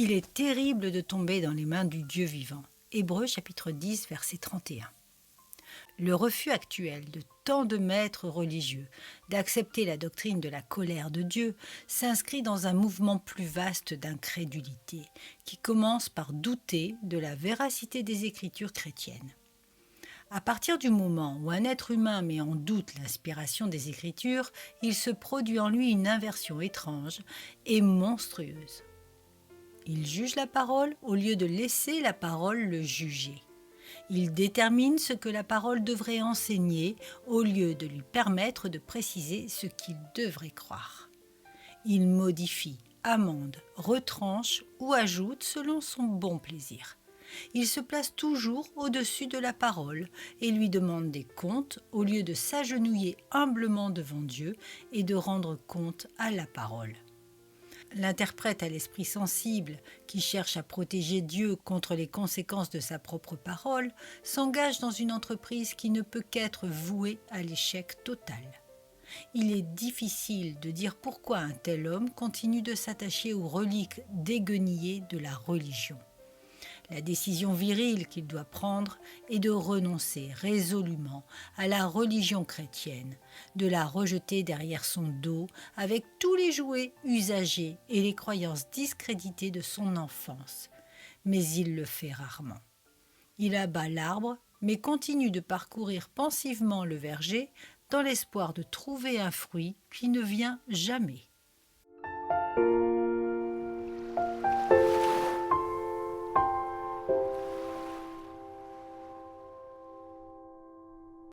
Il est terrible de tomber dans les mains du Dieu vivant. Hébreux chapitre 10, verset 31. Le refus actuel de tant de maîtres religieux d'accepter la doctrine de la colère de Dieu s'inscrit dans un mouvement plus vaste d'incrédulité qui commence par douter de la véracité des Écritures chrétiennes. À partir du moment où un être humain met en doute l'inspiration des Écritures, il se produit en lui une inversion étrange et monstrueuse. Il juge la parole au lieu de laisser la parole le juger. Il détermine ce que la parole devrait enseigner au lieu de lui permettre de préciser ce qu'il devrait croire. Il modifie, amende, retranche ou ajoute selon son bon plaisir. Il se place toujours au-dessus de la parole et lui demande des comptes au lieu de s'agenouiller humblement devant Dieu et de rendre compte à la parole. L'interprète à l'esprit sensible, qui cherche à protéger Dieu contre les conséquences de sa propre parole, s'engage dans une entreprise qui ne peut qu'être vouée à l'échec total. Il est difficile de dire pourquoi un tel homme continue de s'attacher aux reliques déguenillées de la religion. La décision virile qu'il doit prendre est de renoncer résolument à la religion chrétienne, de la rejeter derrière son dos avec tous les jouets usagés et les croyances discréditées de son enfance. Mais il le fait rarement. Il abat l'arbre, mais continue de parcourir pensivement le verger dans l'espoir de trouver un fruit qui ne vient jamais.